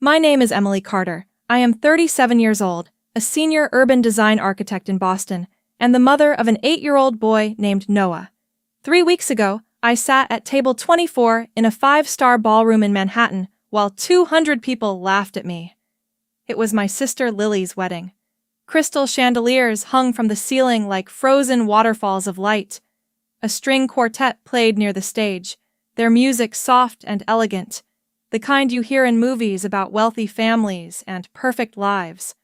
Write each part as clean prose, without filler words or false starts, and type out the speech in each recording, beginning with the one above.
My name is Emily Carter. I am 37 years old, a senior urban design architect in Boston, and the mother of an 8-year-old boy named Noah. 3 weeks ago, I sat at table 24 in a 5-star ballroom in Manhattan while 200 people laughed at me. It was my sister Lily's wedding. Crystal chandeliers hung from the ceiling like frozen waterfalls of light. A string quartet played near the stage, their music soft and elegant, the kind you hear in movies about wealthy families and perfect lives.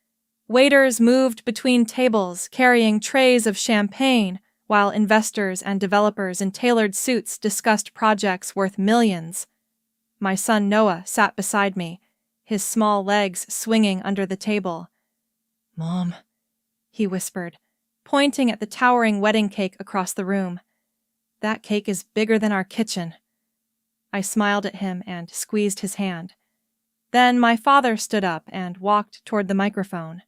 Waiters moved between tables carrying trays of champagne, while investors and developers in tailored suits discussed projects worth millions. My son Noah sat beside me, his small legs swinging under the table. "Mom," he whispered, pointing at the towering wedding cake across the room. "That cake is bigger than our kitchen." I smiled at him and squeezed his hand. Then my father stood up and walked toward the microphone.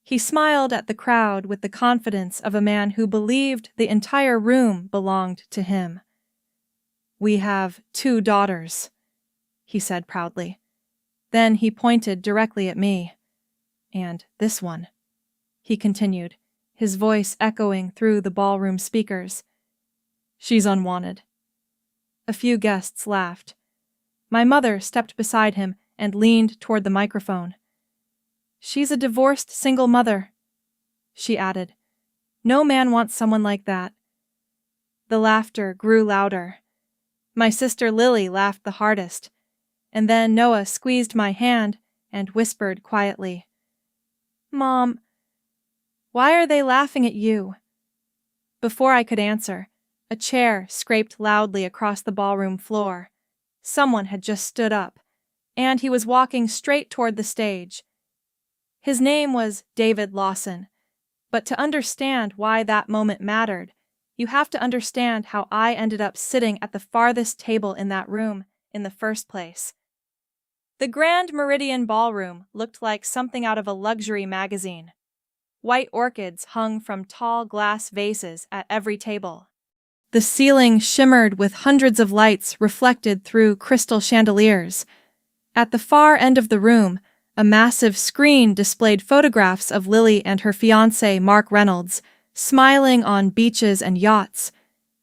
He smiled at the crowd with the confidence of a man who believed the entire room belonged to him. "We have 2 daughters," he said proudly. Then he pointed directly at me. "And this one," he continued, his voice echoing through the ballroom speakers. "She's unwanted." A few guests laughed. My mother stepped beside him and leaned toward the microphone. "She's a divorced single mother," she added. "No man wants someone like that." The laughter grew louder. My sister Lily laughed the hardest, and then Noah squeezed my hand and whispered quietly, "Mom, why are they laughing at you?" Before I could answer, a chair scraped loudly across the ballroom floor. Someone had just stood up, and he was walking straight toward the stage. His name was David Lawson, but to understand why that moment mattered, you have to understand how I ended up sitting at the farthest table in that room in the first place. The Grand Meridian Ballroom looked like something out of a luxury magazine. White orchids hung from tall glass vases at every table. The ceiling shimmered with hundreds of lights reflected through crystal chandeliers. At the far end of the room, a massive screen displayed photographs of Lily and her fiancé, Mark Reynolds, smiling on beaches and yachts.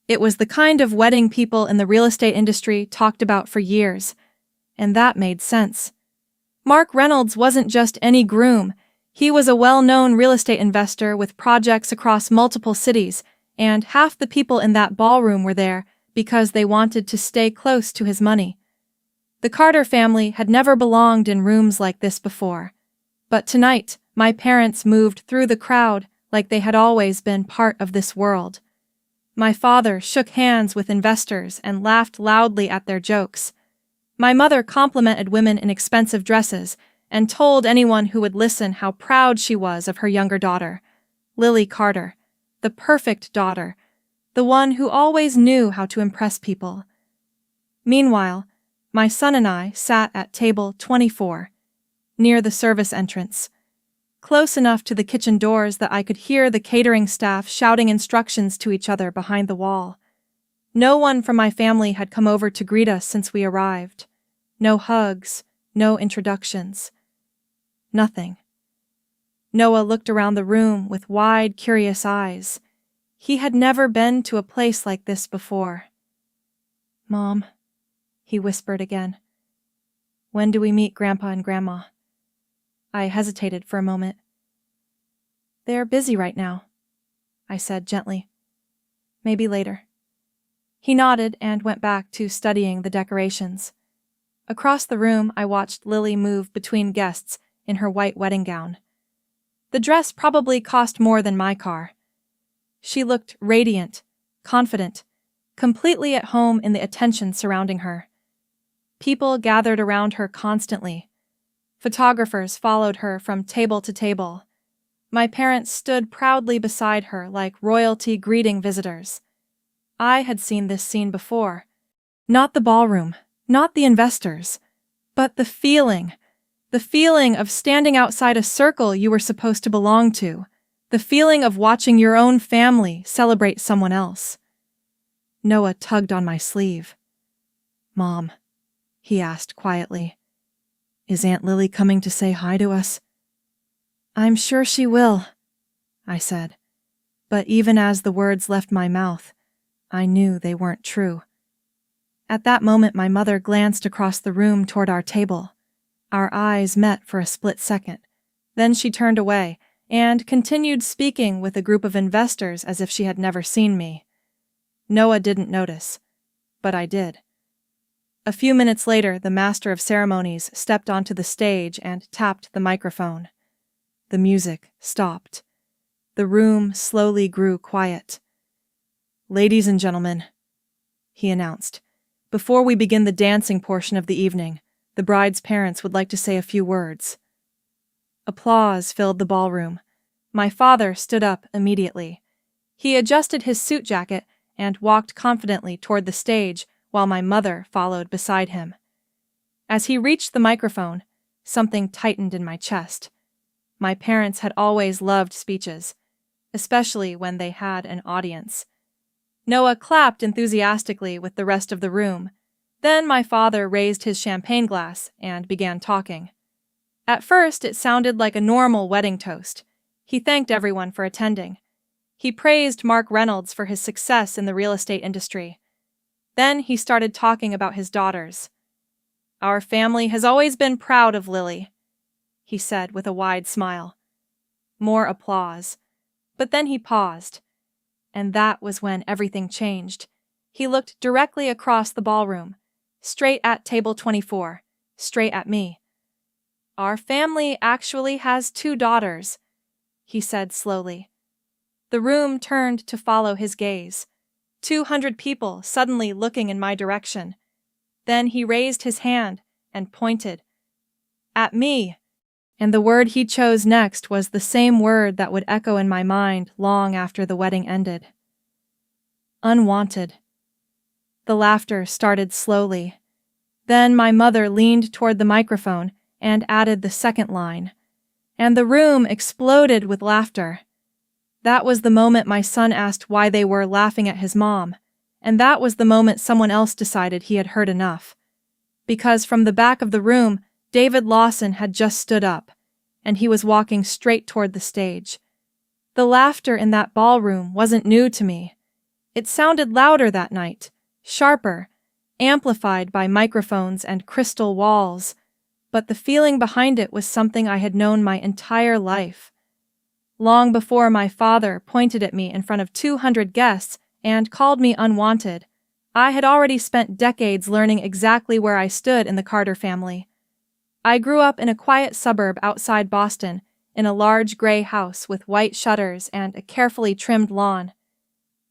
It was the kind of wedding people in the real estate industry talked about for years, and that made sense. Mark Reynolds wasn't just any groom. He was a well-known real estate investor with projects across multiple cities, and half the people in that ballroom were there because they wanted to stay close to his money. The Carter family had never belonged in rooms like this before. But tonight, my parents moved through the crowd like they had always been part of this world. My father shook hands with investors and laughed loudly at their jokes. My mother complimented women in expensive dresses and told anyone who would listen how proud she was of her younger daughter, Lily Carter, the perfect daughter, the one who always knew how to impress people. Meanwhile, my son and I sat at table 24, near the service entrance, close enough to the kitchen doors that I could hear the catering staff shouting instructions to each other behind the wall. No one from my family had come over to greet us since we arrived. No hugs, no introductions. Nothing. Noah looked around the room with wide, curious eyes. He had never been to a place like this before. "Mom," he whispered again, "when do we meet Grandpa and Grandma?" I hesitated for a moment. "They're busy right now," I said gently. "Maybe later." He nodded and went back to studying the decorations. Across the room, I watched Lily move between guests in her white wedding gown. The dress probably cost more than my car. She looked radiant, confident, completely at home in the attention surrounding her. People gathered around her constantly. Photographers followed her from table to table. My parents stood proudly beside her like royalty greeting visitors. I had seen this scene before. Not the ballroom, not the investors, but the feeling of standing outside a circle you were supposed to belong to, the feeling of watching your own family celebrate someone else. Noah tugged on my sleeve. "Mom," he asked quietly, "Is Aunt Lily coming to say hi to us?" "I'm sure she will," I said. But even as the words left my mouth, I knew they weren't true. At that moment, my mother glanced across the room toward our table. Our eyes met for a split second. Then she turned away and continued speaking with a group of investors as if she had never seen me. Noah didn't notice, but I did. A few minutes later, the master of ceremonies stepped onto the stage and tapped the microphone. The music stopped. The room slowly grew quiet. "Ladies and gentlemen," he announced, "before we begin the dancing portion of the evening, the bride's parents would like to say a few words." Applause filled the ballroom. My father stood up immediately. He adjusted his suit jacket and walked confidently toward the stage while my mother followed beside him. As he reached the microphone, something tightened in my chest. My parents had always loved speeches, especially when they had an audience. Noah clapped enthusiastically with the rest of the room. Then my father raised his champagne glass and began talking. At first, it sounded like a normal wedding toast. He thanked everyone for attending. He praised Mark Reynolds for his success in the real estate industry. Then he started talking about his daughters. "Our family has always been proud of Lily," he said with a wide smile. More applause. But then he paused. And that was when everything changed. He looked directly across the ballroom, straight at table 24, straight at me. "Our family actually has 2 daughters," he said slowly. The room turned to follow his gaze. 200 people suddenly looking in my direction. Then he raised his hand and pointed. "At me." And the word he chose next was the same word that would echo in my mind long after the wedding ended. Unwanted. The laughter started slowly. Then my mother leaned toward the microphone and added the second line. And the room exploded with laughter. That was the moment my son asked why they were laughing at his mom, and that was the moment someone else decided he had heard enough. Because from the back of the room, David Lawson had just stood up, and he was walking straight toward the stage. The laughter in that ballroom wasn't new to me. It sounded louder that night, sharper, amplified by microphones and crystal walls, but the feeling behind it was something I had known my entire life. Long before my father pointed at me in front of 200 guests and called me unwanted, I had already spent decades learning exactly where I stood in the Carter family. I grew up in a quiet suburb outside Boston, in a large gray house with white shutters and a carefully trimmed lawn.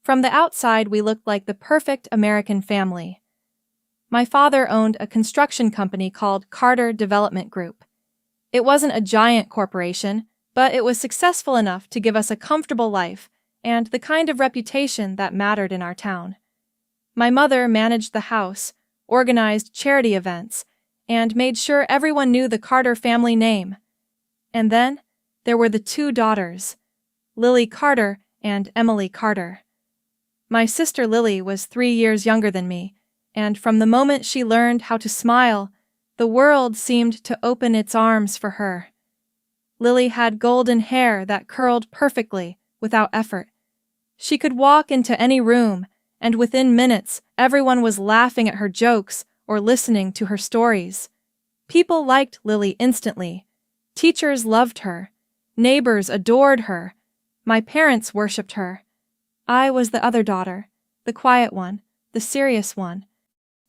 From the outside, we looked like the perfect American family. My father owned a construction company called Carter Development Group. It wasn't a giant corporation, but it was successful enough to give us a comfortable life and the kind of reputation that mattered in our town. My mother managed the house, organized charity events, and made sure everyone knew the Carter family name. And then there were the 2 daughters, Lily Carter and Emily Carter. My sister Lily was 3 years younger than me, and from the moment she learned how to smile, the world seemed to open its arms for her. Lily had golden hair that curled perfectly, without effort. She could walk into any room, and within minutes, everyone was laughing at her jokes or listening to her stories. People liked Lily instantly. Teachers loved her. Neighbors adored her. My parents worshipped her. I was the other daughter, the quiet one, the serious one,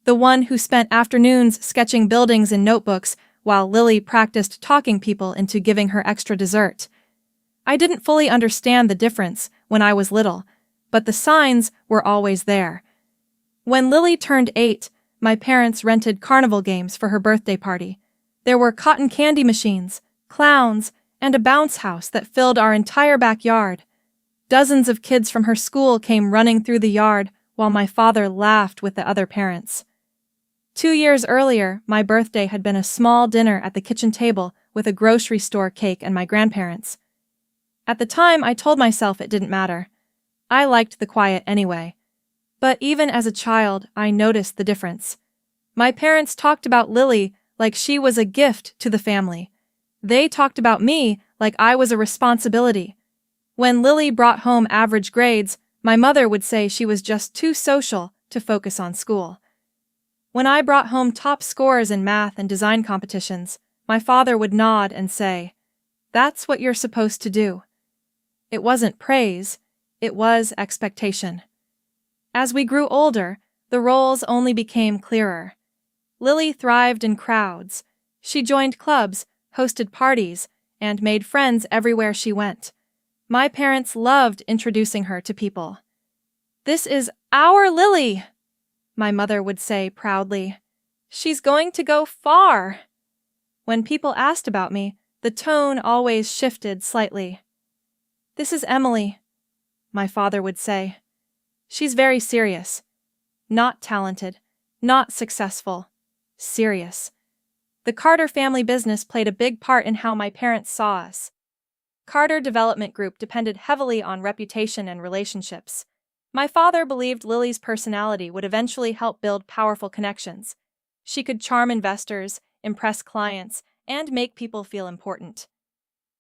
the one who spent afternoons sketching buildings in notebooks while Lily practiced talking people into giving her extra dessert. I didn't fully understand the difference when I was little, but the signs were always there. When Lily turned 8, my parents rented carnival games for her birthday party. There were cotton candy machines, clowns, and a bounce house that filled our entire backyard. Dozens of kids from her school came running through the yard while my father laughed with the other parents. 2 years earlier, my birthday had been a small dinner at the kitchen table with a grocery store cake and my grandparents. At the time, I told myself it didn't matter. I liked the quiet anyway. But even as a child, I noticed the difference. My parents talked about Lily like she was a gift to the family. They talked about me like I was a responsibility. When Lily brought home average grades, my mother would say she was just too social to focus on school. When I brought home top scores in math and design competitions, my father would nod and say, "That's what you're supposed to do." It wasn't praise, it was expectation. As we grew older, the roles only became clearer. Lily thrived in crowds. She joined clubs, hosted parties, and made friends everywhere she went. My parents loved introducing her to people. "This is our Lily," my mother would say proudly. "She's going to go far." When people asked about me, the tone always shifted slightly. "This is Emily," my father would say. "She's very serious. Not talented, not successful. Serious." The Carter family business played a big part in how my parents saw us. Carter Development Group depended heavily on reputation and relationships. My father believed Lily's personality would eventually help build powerful connections. She could charm investors, impress clients, and make people feel important.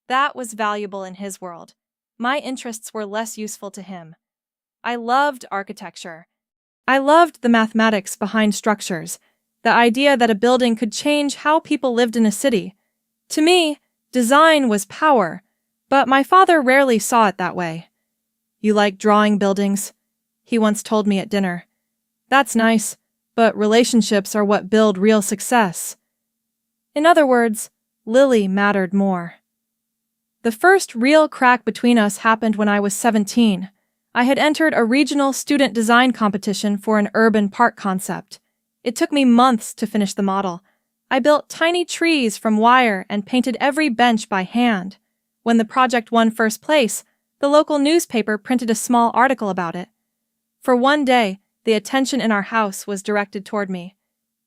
That was valuable in his world. My interests were less useful to him. I loved architecture. I loved the mathematics behind structures, the idea that a building could change how people lived in a city. To me, design was power, but my father rarely saw it that way. "You like drawing buildings?" he once told me at dinner. "That's nice, but relationships are what build real success." In other words, Lily mattered more. The first real crack between us happened when I was 17. I had entered a regional student design competition for an urban park concept. It took me months to finish the model. I built tiny trees from wire and painted every bench by hand. When the project won first place, the local newspaper printed a small article about it. For one day, the attention in our house was directed toward me.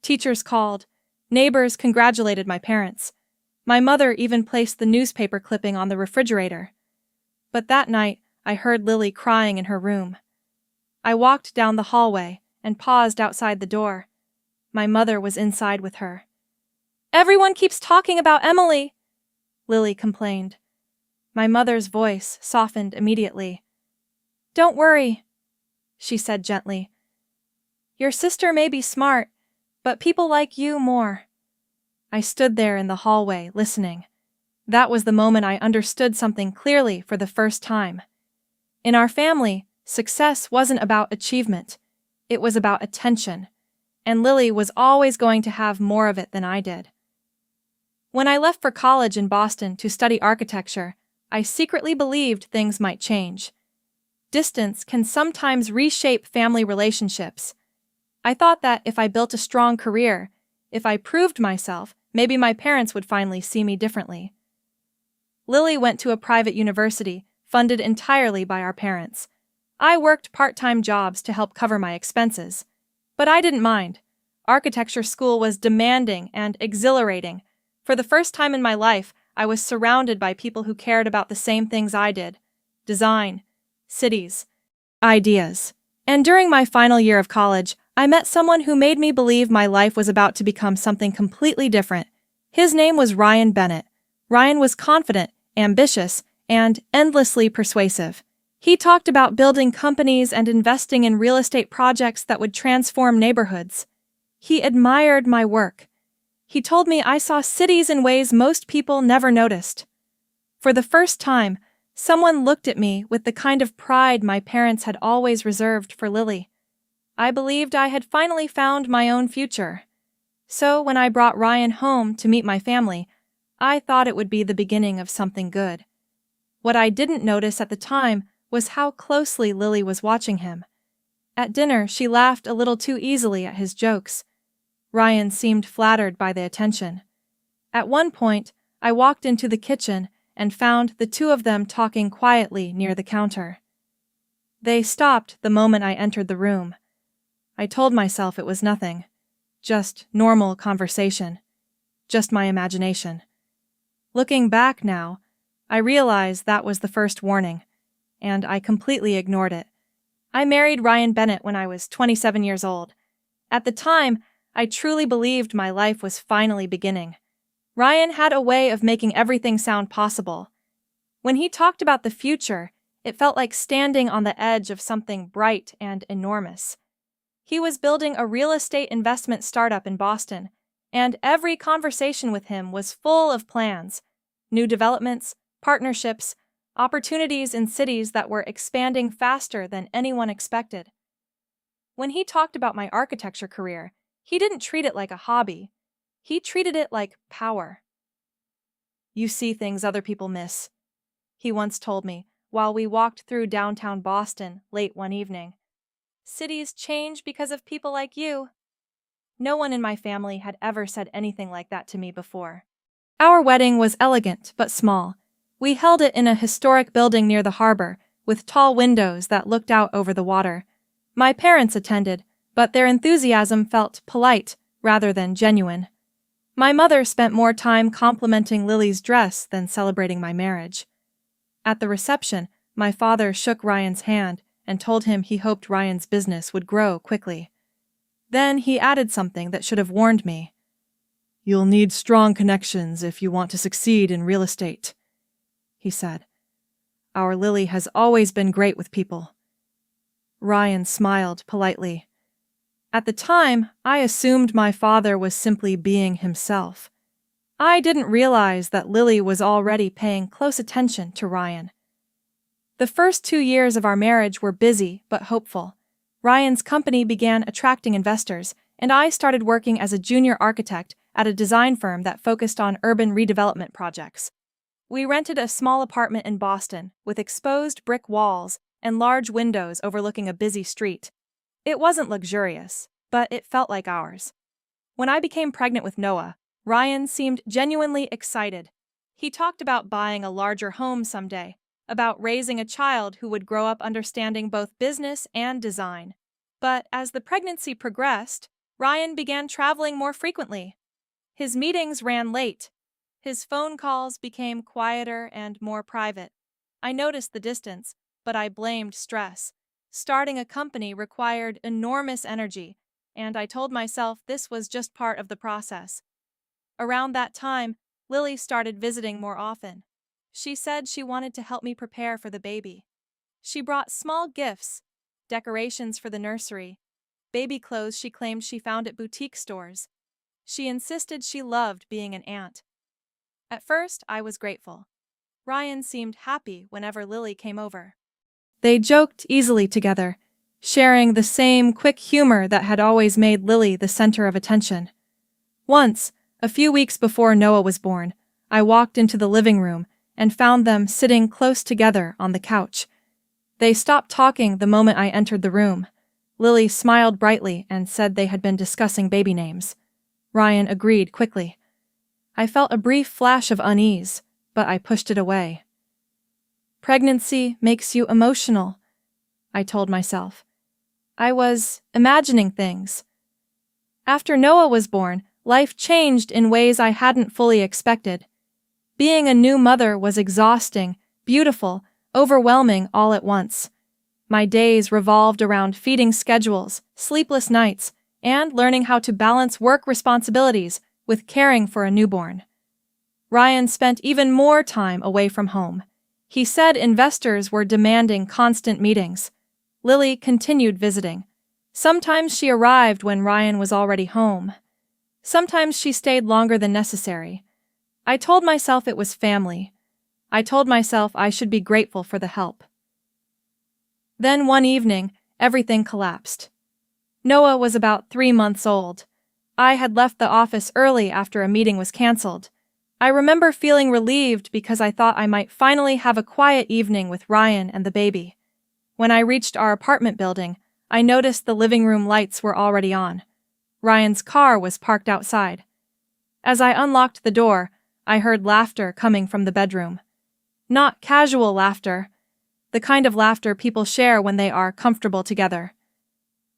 Teachers called. Neighbors congratulated my parents. My mother even placed the newspaper clipping on the refrigerator. But that night, I heard Lily crying in her room. I walked down the hallway and paused outside the door. My mother was inside with her. "Everyone keeps talking about Emily," Lily complained. My mother's voice softened immediately. "Don't worry," she said gently. "Your sister may be smart, but people like you more." I stood there in the hallway, listening. That was the moment I understood something clearly for the first time. In our family, success wasn't about achievement. It was about attention, and Lily was always going to have more of it than I did. When I left for college in Boston to study architecture, I secretly believed things might change. Distance can sometimes reshape family relationships. I thought that if I built a strong career, if I proved myself, maybe my parents would finally see me differently. Lily went to a private university, funded entirely by our parents. I worked part-time jobs to help cover my expenses. But I didn't mind. Architecture school was demanding and exhilarating. For the first time in my life, I was surrounded by people who cared about the same things I did: design, cities, ideas. And during my final year of college, I met someone who made me believe my life was about to become something completely different. His name was Ryan Bennett. Ryan was confident, ambitious, and endlessly persuasive. He talked about building companies and investing in real estate projects that would transform neighborhoods. He admired my work. He told me I saw cities in ways most people never noticed. For the first time, someone looked at me with the kind of pride my parents had always reserved for Lily. I believed I had finally found my own future. So when I brought Ryan home to meet my family, I thought it would be the beginning of something good. What I didn't notice at the time was how closely Lily was watching him. At dinner, she laughed a little too easily at his jokes. Ryan seemed flattered by the attention. At one point, I walked into the kitchen and found the two of them talking quietly near the counter. They stopped the moment I entered the room. I told myself it was nothing. Just normal conversation. Just my imagination. Looking back now, I realize that was the first warning, and I completely ignored it. I married Ryan Bennett when I was 27 years old. At the time, I truly believed my life was finally beginning. Ryan had a way of making everything sound possible. When he talked about the future, it felt like standing on the edge of something bright and enormous. He was building a real estate investment startup in Boston, and every conversation with him was full of plans, new developments, partnerships, opportunities in cities that were expanding faster than anyone expected. When he talked about my architecture career, he didn't treat it like a hobby. He treated it like power. "You see things other people miss," he once told me while we walked through downtown Boston late one evening. "Cities change because of people like you." No one in my family had ever said anything like that to me before. Our wedding was elegant but small. We held it in a historic building near the harbor, with tall windows that looked out over the water. My parents attended, but their enthusiasm felt polite rather than genuine. My mother spent more time complimenting Lily's dress than celebrating my marriage. At the reception, my father shook Ryan's hand and told him he hoped Ryan's business would grow quickly. Then he added something that should have warned me. "You'll need strong connections if you want to succeed in real estate," he said. "Our Lily has always been great with people." Ryan smiled politely. At the time, I assumed my father was simply being himself. I didn't realize that Lily was already paying close attention to Ryan. The first 2 years of our marriage were busy but hopeful. Ryan's company began attracting investors, and I started working as a junior architect at a design firm that focused on urban redevelopment projects. We rented a small apartment in Boston with exposed brick walls and large windows overlooking a busy street. It wasn't luxurious, but it felt like ours. When I became pregnant with Noah, Ryan seemed genuinely excited. He talked about buying a larger home someday, about raising a child who would grow up understanding both business and design. But as the pregnancy progressed, Ryan began traveling more frequently. His meetings ran late. His phone calls became quieter and more private. I noticed the distance, but I blamed stress. Starting a company required enormous energy, and I told myself this was just part of the process. Around that time, Lily started visiting more often. She said she wanted to help me prepare for the baby. She brought small gifts, decorations for the nursery, baby clothes she claimed she found at boutique stores. She insisted she loved being an aunt. At first, I was grateful. Ryan seemed happy whenever Lily came over. They joked easily together, sharing the same quick humor that had always made Lily the center of attention. Once, a few weeks before Noah was born, I walked into the living room and found them sitting close together on the couch. They stopped talking the moment I entered the room. Lily smiled brightly and said they had been discussing baby names. Ryan agreed quickly. I felt a brief flash of unease, but I pushed it away. "Pregnancy makes you emotional," I told myself. I was imagining things. After Noah was born, life changed in ways I hadn't fully expected. Being a new mother was exhausting, beautiful, overwhelming all at once. My days revolved around feeding schedules, sleepless nights, and learning how to balance work responsibilities with caring for a newborn. Ryan spent even more time away from home. He said investors were demanding constant meetings. Lily continued visiting. Sometimes she arrived when Ryan was already home. Sometimes she stayed longer than necessary. I told myself it was family. I told myself I should be grateful for the help. Then one evening, everything collapsed. Noah was about 3 months old. I had left the office early after a meeting was canceled. I remember feeling relieved because I thought I might finally have a quiet evening with Ryan and the baby. When I reached our apartment building, I noticed the living room lights were already on. Ryan's car was parked outside. As I unlocked the door, I heard laughter coming from the bedroom. Not casual laughter, the kind of laughter people share when they are comfortable together.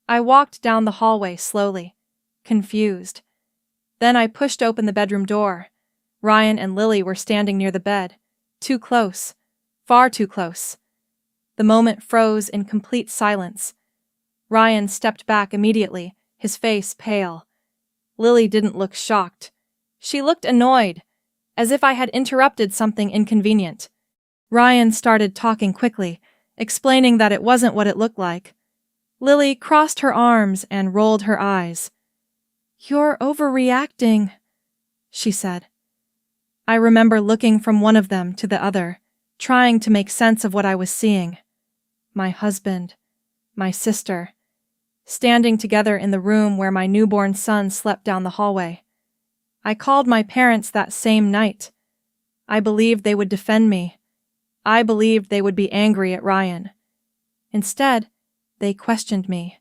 I walked down the hallway slowly, confused. Then I pushed open the bedroom door. Ryan and Lily were standing near the bed, too close, far too close. The moment froze in complete silence. Ryan stepped back immediately, his face pale. Lily didn't look shocked. She looked annoyed, as if I had interrupted something inconvenient. Ryan started talking quickly, explaining that it wasn't what it looked like. Lily crossed her arms and rolled her eyes. "You're overreacting," she said. I remember looking from one of them to the other, trying to make sense of what I was seeing. My husband, my sister, standing together in the room where my newborn son slept down the hallway. I called my parents that same night. I believed they would defend me. I believed they would be angry at Ryan. Instead, they questioned me.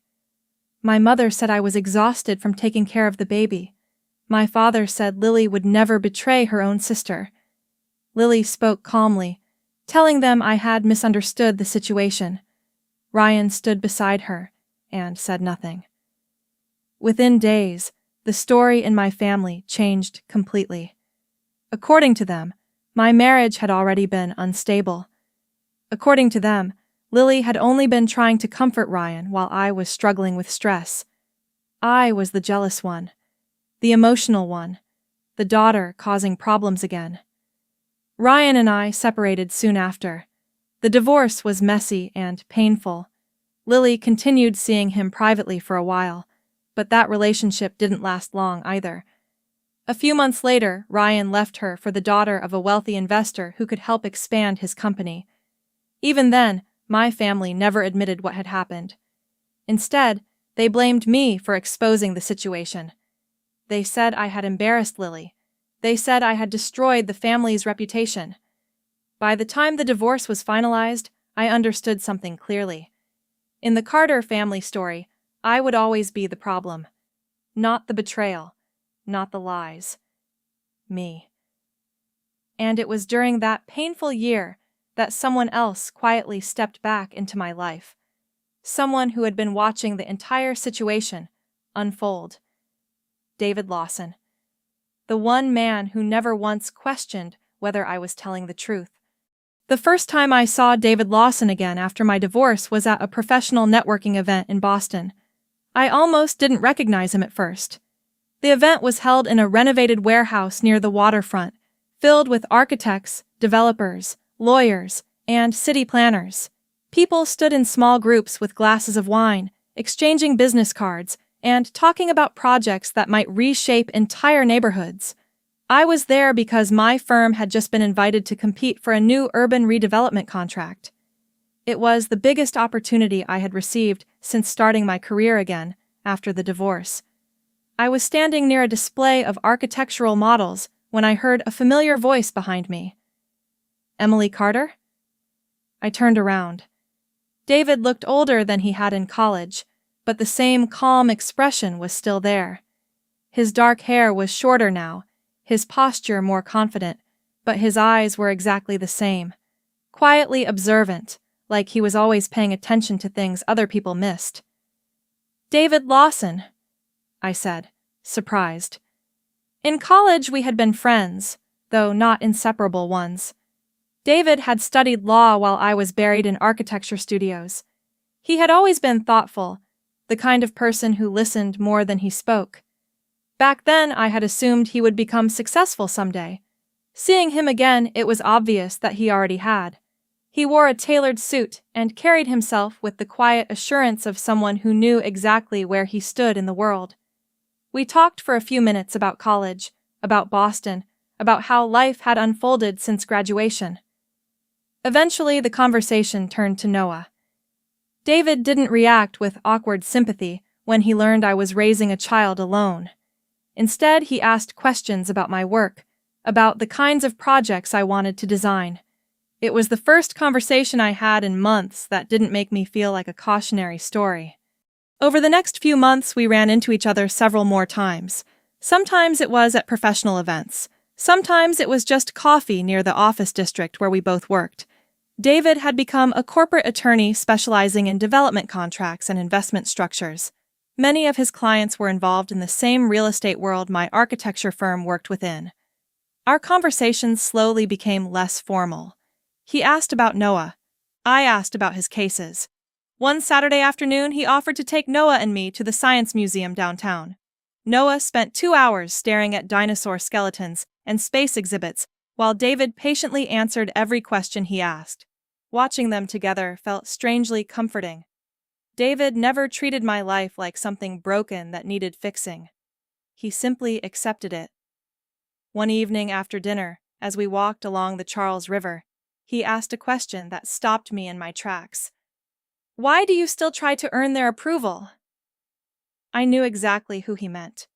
My mother said I was exhausted from taking care of the baby. My father said Lily would never betray her own sister. Lily spoke calmly, telling them I had misunderstood the situation. Ryan stood beside her and said nothing. Within days, the story in my family changed completely. According to them, my marriage had already been unstable. According to them, Lily had only been trying to comfort Ryan while I was struggling with stress. I was the jealous one, the emotional one, the daughter causing problems again. Ryan and I separated soon after. The divorce was messy and painful. Lily continued seeing him privately for a while, but that relationship didn't last long either. A few months later, Ryan left her for the daughter of a wealthy investor who could help expand his company. Even then, my family never admitted what had happened. Instead, they blamed me for exposing the situation. They said I had embarrassed Lily. They said I had destroyed the family's reputation. By the time the divorce was finalized, I understood something clearly. In the Carter family story, I would always be the problem. Not the betrayal, not the lies. Me. And it was during that painful year that someone else quietly stepped back into my life. Someone who had been watching the entire situation unfold. David Lawson. The one man who never once questioned whether I was telling the truth. The first time I saw David Lawson again after my divorce was at a professional networking event in Boston. I almost didn't recognize him at first. The event was held in a renovated warehouse near the waterfront, filled with architects, developers, lawyers, and city planners. People stood in small groups with glasses of wine, exchanging business cards, and talking about projects that might reshape entire neighborhoods. I was there because my firm had just been invited to compete for a new urban redevelopment contract. It was the biggest opportunity I had received since starting my career again after the divorce. I was standing near a display of architectural models when I heard a familiar voice behind me. "Emily Carter?" I turned around. David looked older than he had in college, but the same calm expression was still there. His dark hair was shorter now, his posture more confident, but his eyes were exactly the same, quietly observant, like he was always paying attention to things other people missed. "David Lawson," I said, surprised. In college we had been friends, though not inseparable ones. David had studied law while I was buried in architecture studios. He had always been thoughtful, the kind of person who listened more than he spoke. Back then I had assumed he would become successful someday. Seeing him again, it was obvious that he already had. He wore a tailored suit and carried himself with the quiet assurance of someone who knew exactly where he stood in the world. We talked for a few minutes about college, about Boston, about how life had unfolded since graduation. Eventually, the conversation turned to Noah. David didn't react with awkward sympathy when he learned I was raising a child alone. Instead, he asked questions about my work, about the kinds of projects I wanted to design. It was the first conversation I had in months that didn't make me feel like a cautionary story. Over the next few months, we ran into each other several more times. Sometimes it was at professional events. Sometimes it was just coffee near the office district where we both worked. David had become a corporate attorney specializing in development contracts and investment structures. Many of his clients were involved in the same real estate world my architecture firm worked within. Our conversations slowly became less formal. He asked about Noah. I asked about his cases. One Saturday afternoon, he offered to take Noah and me to the Science Museum downtown. Noah spent 2 hours staring at dinosaur skeletons and space exhibits, while David patiently answered every question he asked. Watching them together felt strangely comforting. David never treated my life like something broken that needed fixing. He simply accepted it. One evening after dinner, as we walked along the Charles River, he asked a question that stopped me in my tracks. "Why do you still try to earn their approval?" I knew exactly who he meant.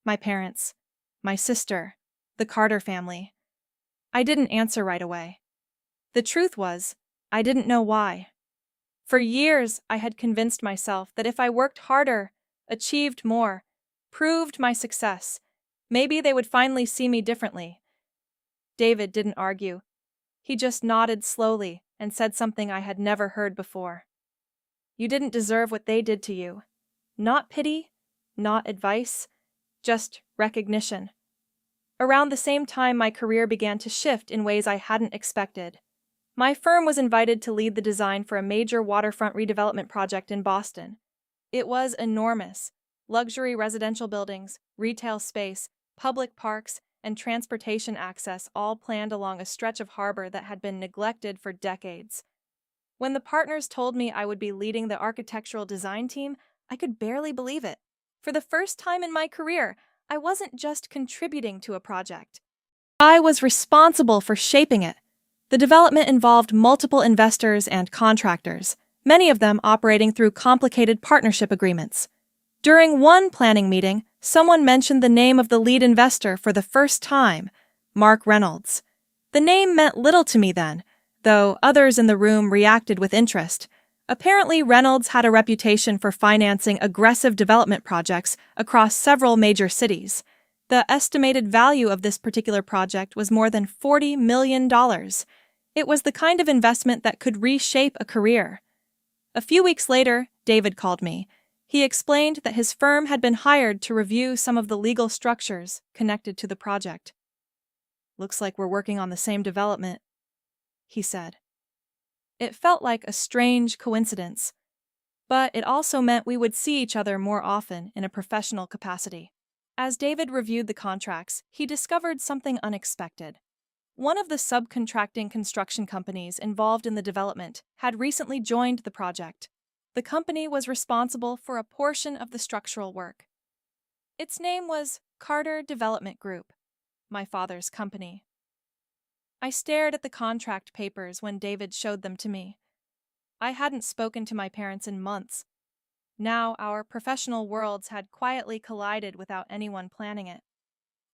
My parents, my sister, the Carter family. I didn't answer right away. The truth was, I didn't know why. For years, I had convinced myself that if I worked harder, achieved more, proved my success, maybe they would finally see me differently. David didn't argue. He just nodded slowly and said something I had never heard before. "You didn't deserve what they did to you. Not pity, not advice, just recognition." Around the same time, my career began to shift in ways I hadn't expected. My firm was invited to lead the design for a major waterfront redevelopment project in Boston. It was enormous. Luxury residential buildings, retail space, public parks, and transportation access all planned along a stretch of harbor that had been neglected for decades. When the partners told me I would be leading the architectural design team, I could barely believe it. For the first time in my career, I wasn't just contributing to a project. I was responsible for shaping it. The development involved multiple investors and contractors, many of them operating through complicated partnership agreements. During one planning meeting, someone mentioned the name of the lead investor for the first time, Mark Reynolds. The name meant little to me then, though others in the room reacted with interest. Apparently, Reynolds had a reputation for financing aggressive development projects across several major cities. The estimated value of this particular project was more than $40 million. It was the kind of investment that could reshape a career. A few weeks later, David called me. He explained that his firm had been hired to review some of the legal structures connected to the project. "Looks like we're working on the same development," he said. It felt like a strange coincidence, but it also meant we would see each other more often in a professional capacity. As David reviewed the contracts, he discovered something unexpected. One of the subcontracting construction companies involved in the development had recently joined the project. The company was responsible for a portion of the structural work. Its name was Carter Development Group, my father's company. I stared at the contract papers when David showed them to me. I hadn't spoken to my parents in months. Now our professional worlds had quietly collided without anyone planning it.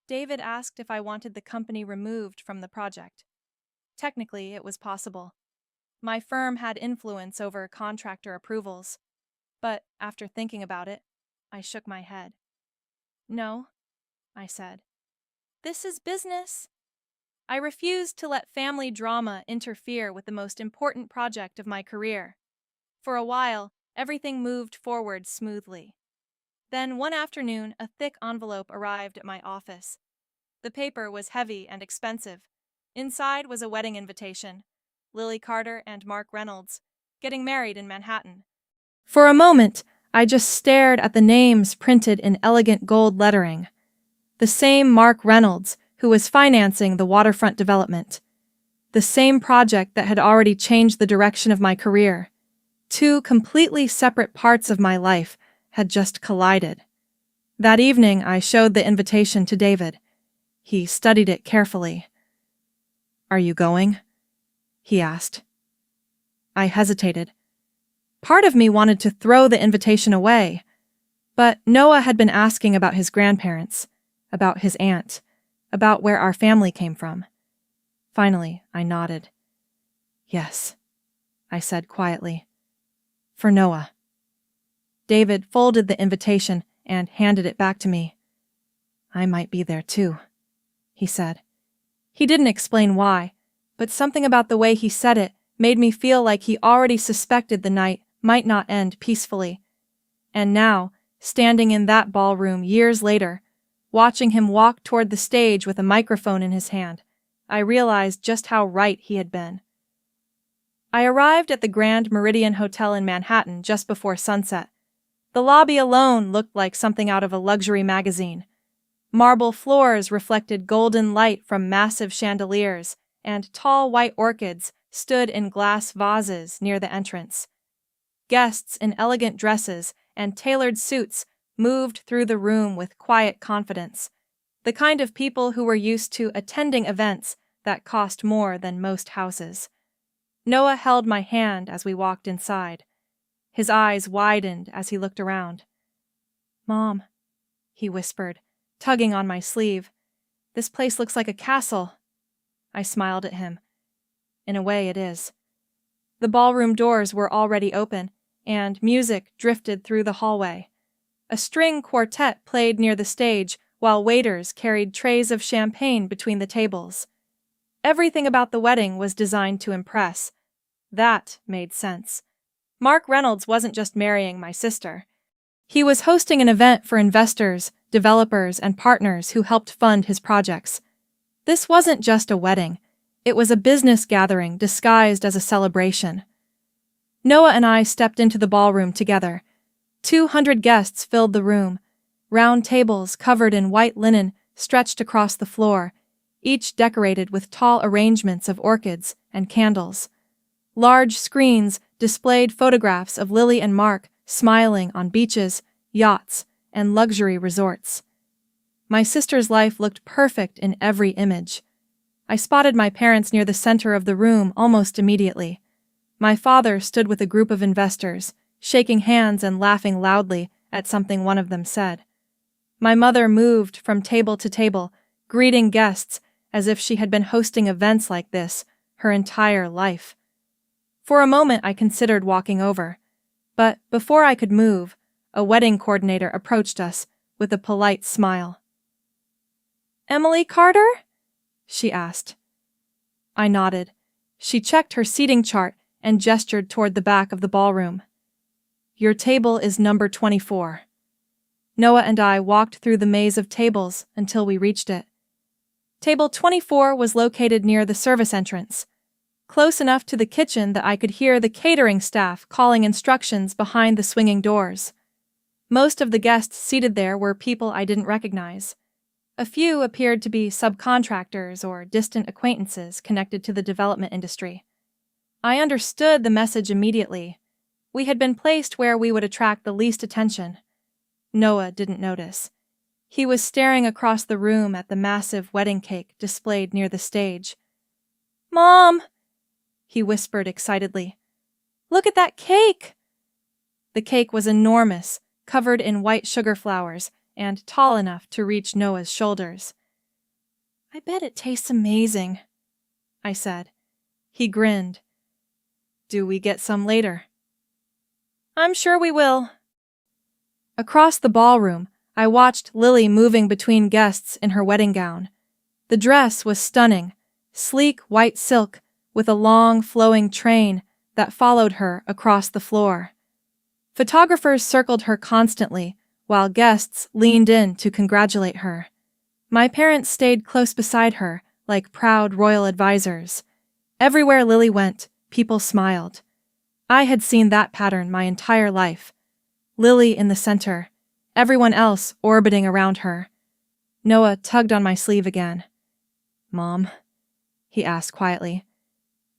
David asked if I wanted the company removed from the project. Technically, it was possible. My firm had influence over contractor approvals, but after thinking about it, I shook my head. "No," I said. "This is business." I refused to let family drama interfere with the most important project of my career. For a while, everything moved forward smoothly. Then one afternoon, a thick envelope arrived at my office. The paper was heavy and expensive. Inside was a wedding invitation. Lily Carter and Mark Reynolds, getting married in Manhattan. For a moment, I just stared at the names printed in elegant gold lettering. The same Mark Reynolds who was financing the waterfront development. The same project that had already changed the direction of my career. Two completely separate parts of my life had just collided. That evening, I showed the invitation to David. He studied it carefully. "Are you going?" he asked. I hesitated. Part of me wanted to throw the invitation away, but Noah had been asking about his grandparents, about his aunt, about where our family came from. Finally, I nodded. "Yes," I said quietly. "For Noah." David folded the invitation and handed it back to me. "I might be there too," he said. He didn't explain why, but something about the way he said it made me feel like he already suspected the night might not end peacefully. And now, standing in that ballroom years later, watching him walk toward the stage with a microphone in his hand, I realized just how right he had been. I arrived at the Grand Meridian Hotel in Manhattan just before sunset. The lobby alone looked like something out of a luxury magazine. Marble floors reflected golden light from massive chandeliers, and tall white orchids stood in glass vases near the entrance. Guests in elegant dresses and tailored suits moved through the room with quiet confidence, the kind of people who were used to attending events that cost more than most houses. Noah held my hand as we walked inside. His eyes widened as he looked around. "Mom," he whispered, tugging on my sleeve, "this place looks like a castle." I smiled at him. "In a way, it is." The ballroom doors were already open, and music drifted through the hallway. A string quartet played near the stage, while waiters carried trays of champagne between the tables. Everything about the wedding was designed to impress. That made sense. Mark Reynolds wasn't just marrying my sister. He was hosting an event for investors, developers, and partners who helped fund his projects. This wasn't just a wedding. It was a business gathering disguised as a celebration. Noah and I stepped into the ballroom together. 200 guests filled the room. Round tables covered in white linen stretched across the floor, each decorated with tall arrangements of orchids and candles. Large screens displayed photographs of Lily and Mark smiling on beaches, yachts, and luxury resorts. My sister's life looked perfect in every image. I spotted my parents near the center of the room almost immediately. My father stood with a group of investors, shaking hands and laughing loudly at something one of them said. My mother moved from table to table, greeting guests as if she had been hosting events like this her entire life. For a moment I considered walking over, but before I could move, a wedding coordinator approached us with a polite smile. "Emily Carter?" she asked. I nodded. She checked her seating chart and gestured toward the back of the ballroom. "Your table is number 24. Noah and I walked through the maze of tables until we reached it. Table 24 was located near the service entrance, close enough to the kitchen that I could hear the catering staff calling instructions behind the swinging doors. Most of the guests seated there were people I didn't recognize. A few appeared to be subcontractors or distant acquaintances connected to the development industry. I understood the message immediately. We had been placed where we would attract the least attention. Noah didn't notice. He was staring across the room at the massive wedding cake displayed near the stage. "Mom!" he whispered excitedly. "Look at that cake!" The cake was enormous, covered in white sugar flowers, and tall enough to reach Noah's shoulders. "I bet it tastes amazing," I said. He grinned. "Do we get some later?" "I'm sure we will." Across the ballroom, I watched Lily moving between guests in her wedding gown. The dress was stunning, sleek white silk with a long, flowing train that followed her across the floor. Photographers circled her constantly, while guests leaned in to congratulate her. My parents stayed close beside her, like proud royal advisors. Everywhere Lily went, people smiled. I had seen that pattern my entire life. Lily in the center, everyone else orbiting around her. Noah tugged on my sleeve again. "Mom," he asked quietly,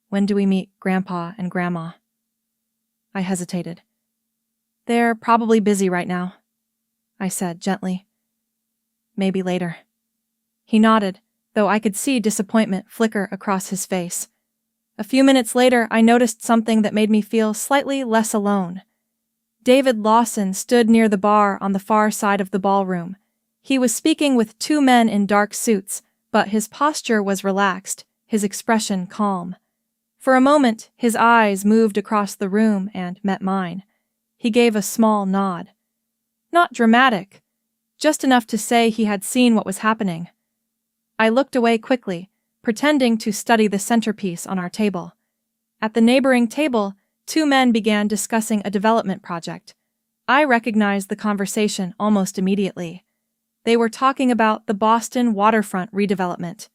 "when do we meet Grandpa and Grandma?" I hesitated. "They're probably busy right now," I said gently. "Maybe later." He nodded, though I could see disappointment flicker across his face. A few minutes later, I noticed something that made me feel slightly less alone. David Lawson stood near the bar on the far side of the ballroom. He was speaking with two men in dark suits, but his posture was relaxed, his expression calm. For a moment, his eyes moved across the room and met mine. He gave a small nod. Not dramatic, just enough to say he had seen what was happening. I looked away quickly, pretending to study the centerpiece on our table. At the neighboring table, two men began discussing a development project. I recognized the conversation almost immediately. They were talking about the Boston waterfront redevelopment,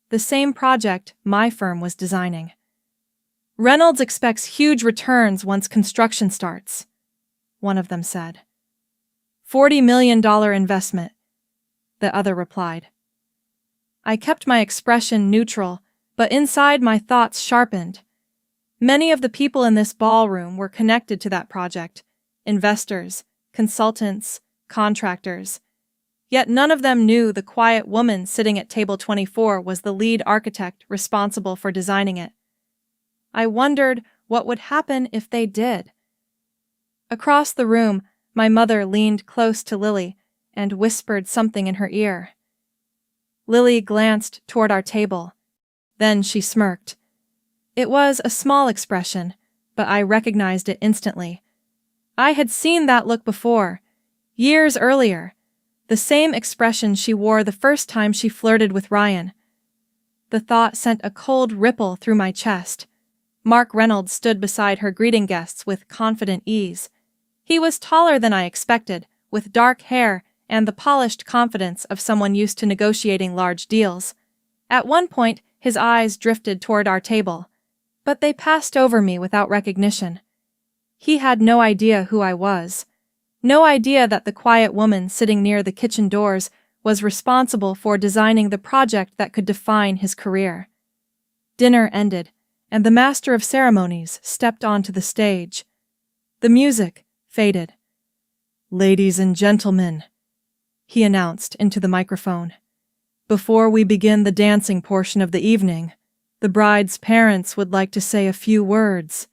the same project my firm was designing. "Reynolds expects huge returns once construction starts," one of them said. $40 million investment, the other replied. I kept my expression neutral, but inside my thoughts sharpened. Many of the people in this ballroom were connected to that project: investors, consultants, contractors. Yet none of them knew the quiet woman sitting at table 24 was the lead architect responsible for designing it. I wondered what would happen if they did. Across the room, my mother leaned close to Lily and whispered something in her ear. Lily glanced toward our table. Then she smirked. It was a small expression, but I recognized it instantly. I had seen that look before, years earlier, the same expression she wore the first time she flirted with Ryan. The thought sent a cold ripple through my chest. Mark Reynolds stood beside her greeting guests with confident ease. He was taller than I expected, with dark hair and the polished confidence of someone used to negotiating large deals. At one point, his eyes drifted toward our table, but they passed over me without recognition. He had no idea who I was. No idea that the quiet woman sitting near the kitchen doors was responsible for designing the project that could define his career. Dinner ended, and the master of ceremonies stepped onto the stage. The music faded. "Ladies and gentlemen," he announced into the microphone, "before we begin the dancing portion of the evening, the bride's parents would like to say a few words."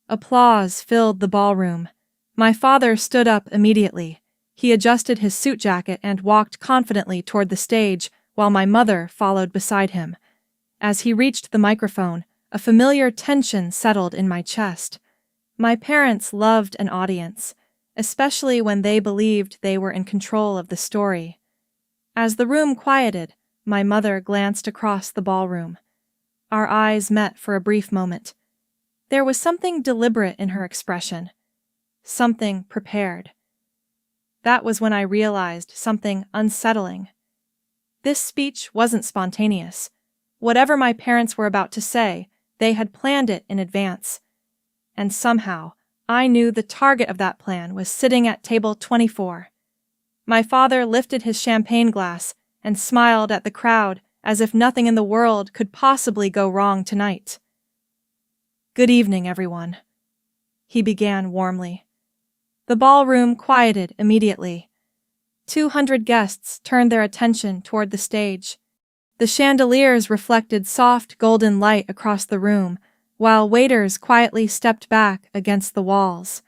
Applause filled the ballroom. My father stood up immediately. He adjusted his suit jacket and walked confidently toward the stage, while my mother followed beside him. As he reached the microphone, a familiar tension settled in my chest. My parents loved an audience, especially when they believed they were in control of the story. As the room quieted, my mother glanced across the ballroom. Our eyes met for a brief moment. There was something deliberate in her expression. Something prepared. That was when I realized something unsettling. This speech wasn't spontaneous. Whatever my parents were about to say, they had planned it in advance. And somehow, I knew the target of that plan was sitting at table 24. My father lifted his champagne glass and smiled at the crowd as if nothing in the world could possibly go wrong tonight. "Good evening, everyone," he began warmly. The ballroom quieted immediately. 200 guests turned their attention toward the stage. The chandeliers reflected soft golden light across the room, while waiters quietly stepped back against the walls.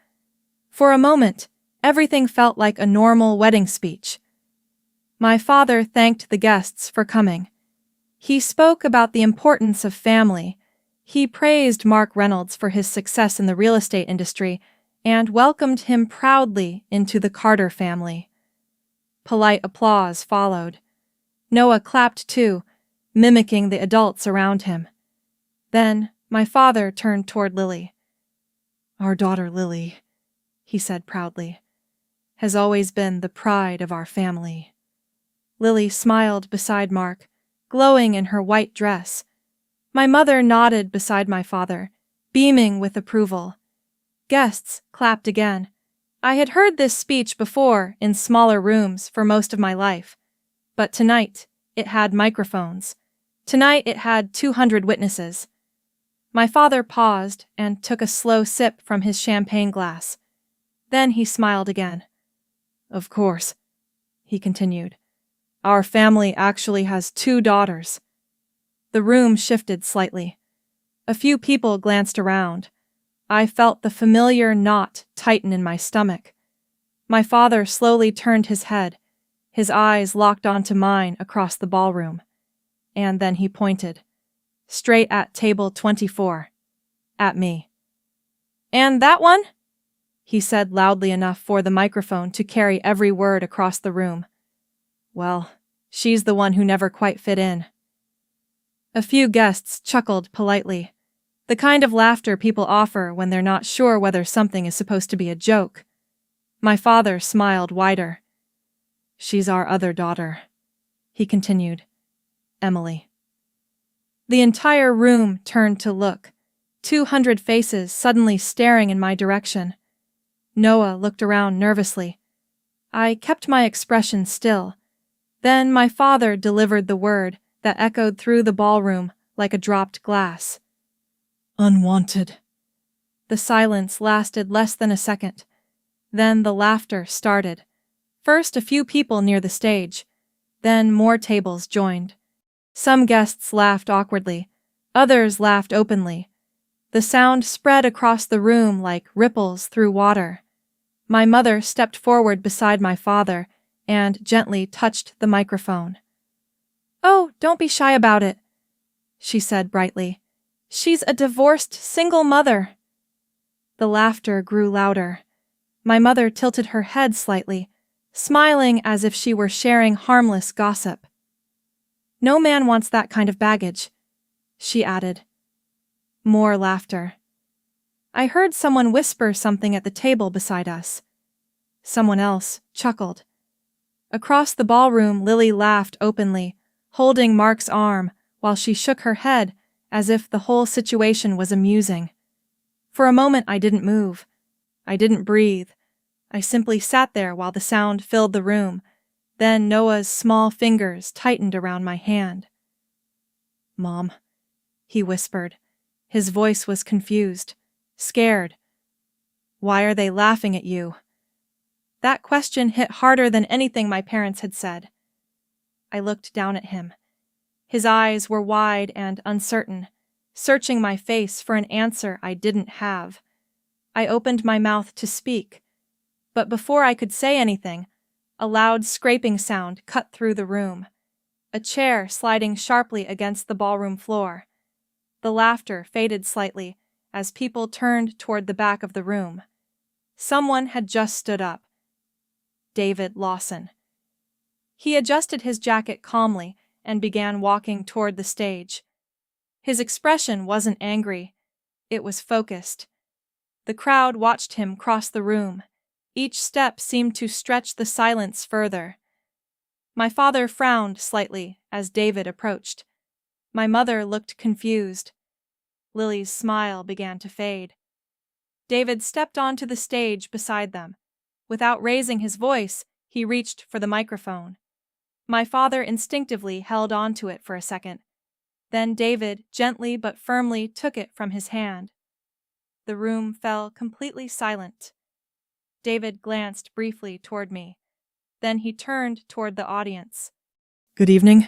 For a moment, everything felt like a normal wedding speech. My father thanked the guests for coming. He spoke about the importance of family. He praised Mark Reynolds for his success in the real estate industry and welcomed him proudly into the Carter family. Polite applause followed. Noah clapped too, mimicking the adults around him. Then my father turned toward Lily. "Our daughter Lily," he said proudly, "has always been the pride of our family." Lily smiled beside Mark, glowing in her white dress. My mother nodded beside my father, beaming with approval. Guests clapped again. I had heard this speech before in smaller rooms for most of my life, but tonight it had microphones. Tonight it had 200 witnesses. My father paused and took a slow sip from his champagne glass. Then he smiled again. "Of course," he continued, "our family actually has 2 daughters." The room shifted slightly. A few people glanced around. I felt the familiar knot tighten in my stomach. My father slowly turned his head, his eyes locked onto mine across the ballroom. And then he pointed, straight at table 24, at me. "And that one?" he said loudly enough for the microphone to carry every word across the room. "Well, she's the one who never quite fit in." A few guests chuckled politely, the kind of laughter people offer when they're not sure whether something is supposed to be a joke. My father smiled wider. "She's our other daughter," he continued, "Emily." The entire room turned to look, 200 faces suddenly staring in my direction. Noah looked around nervously. I kept my expression still. Then my father delivered the word that echoed through the ballroom like a dropped glass. Unwanted. The silence lasted less than a second. Then the laughter started. First a few people near the stage. Then more tables joined. Some guests laughed awkwardly. Others laughed openly. The sound spread across the room like ripples through water. My mother stepped forward beside my father and gently touched the microphone. "Oh, don't be shy about it," she said brightly. "She's a divorced single mother." The laughter grew louder. My mother tilted her head slightly, smiling as if she were sharing harmless gossip. "No man wants that kind of baggage," she added. More laughter. I heard someone whisper something at the table beside us. Someone else chuckled. Across the ballroom, Lily laughed openly, holding Mark's arm while she shook her head as if the whole situation was amusing. For a moment I didn't move. I didn't breathe. I simply sat there while the sound filled the room. Then Noah's small fingers tightened around my hand. "Mom," he whispered. His voice was confused, scared. "Why are they laughing at you?" That question hit harder than anything my parents had said. I looked down at him. His eyes were wide and uncertain, searching my face for an answer I didn't have. I opened my mouth to speak, but before I could say anything, a loud scraping sound cut through the room, a chair sliding sharply against the ballroom floor. The laughter faded slightly as people turned toward the back of the room. Someone had just stood up. David Lawson. He adjusted his jacket calmly and began walking toward the stage. His expression wasn't angry. It was focused. The crowd watched him cross the room. Each step seemed to stretch the silence further. My father frowned slightly as David approached. My mother looked confused. Lily's smile began to fade. David stepped onto the stage beside them. Without raising his voice, he reached for the microphone. My father instinctively held onto it for a second. Then David gently but firmly took it from his hand. The room fell completely silent. David glanced briefly toward me. Then he turned toward the audience. "Good evening,"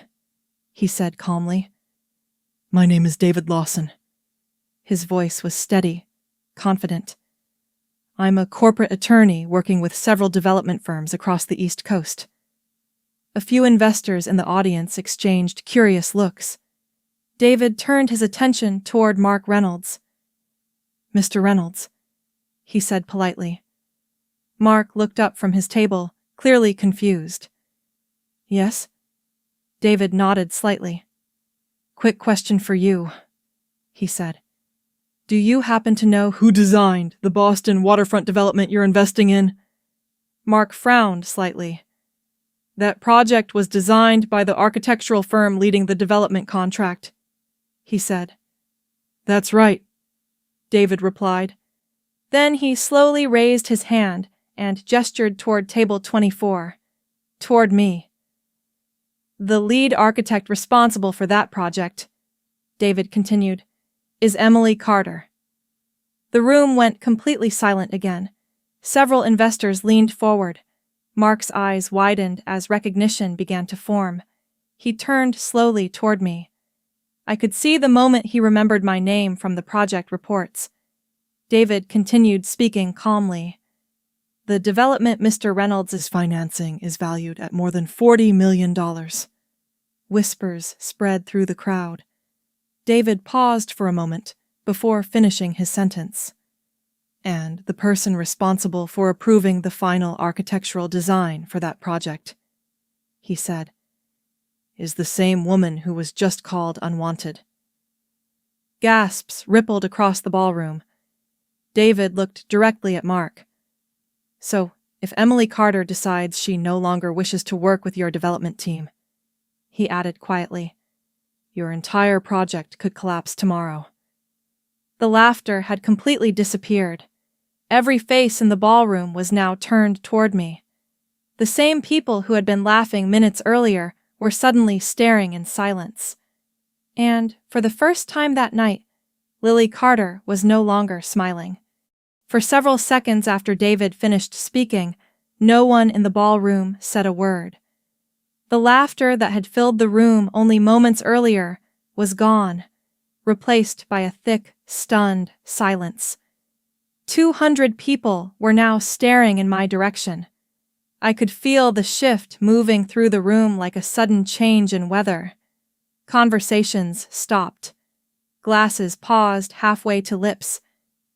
he said calmly. "My name is David Lawson." His voice was steady, confident. "I'm a corporate attorney working with several development firms across the East Coast." A few investors in the audience exchanged curious looks. David turned his attention toward Mark Reynolds. "Mr. Reynolds," he said politely. Mark looked up from his table, clearly confused. "Yes?" David nodded slightly. "Quick question for you," he said. "Do you happen to know who designed the Boston waterfront development you're investing in?" Mark frowned slightly. "That project was designed by the architectural firm leading the development contract," he said. "That's right," David replied. Then he slowly raised his hand and gestured toward table 24, toward me. "The lead architect responsible for that project," David continued, "is Emily Carter." The room went completely silent again. Several investors leaned forward. Mark's eyes widened as recognition began to form. He turned slowly toward me. I could see the moment he remembered my name from the project reports. David continued speaking calmly. "The development Mr. Reynolds is financing is valued at more than $40 million. Whispers spread through the crowd. David paused for a moment before finishing his sentence. "And the person responsible for approving the final architectural design for that project," he said, "is the same woman who was just called Unwanted." Gasps rippled across the ballroom. David looked directly at Mark. "So, if Emily Carter decides she no longer wishes to work with your development team," he added quietly, "your entire project could collapse tomorrow." The laughter had completely disappeared. Every face in the ballroom was now turned toward me. The same people who had been laughing minutes earlier were suddenly staring in silence. And, for the first time that night, Lily Carter was no longer smiling. For several seconds after David finished speaking, no one in the ballroom said a word. The laughter that had filled the room only moments earlier was gone, replaced by a thick, stunned silence. 200 people were now staring in my direction. I could feel the shift moving through the room like a sudden change in weather. Conversations stopped. Glasses paused halfway to lips.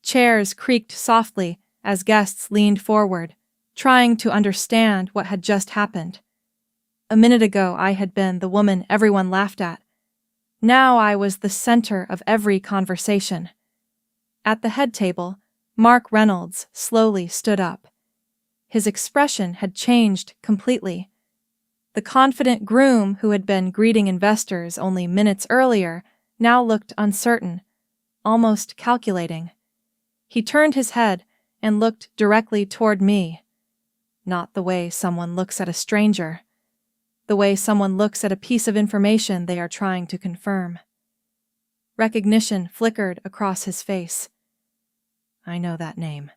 Chairs creaked softly as guests leaned forward, trying to understand what had just happened. A minute ago, I had been the woman everyone laughed at. Now I was the center of every conversation. At the head table, Mark Reynolds slowly stood up. His expression had changed completely. The confident groom who had been greeting investors only minutes earlier now looked uncertain, almost calculating. He turned his head and looked directly toward me. Not the way someone looks at a stranger. The way someone looks at a piece of information they are trying to confirm. Recognition flickered across his face. "I know that name,"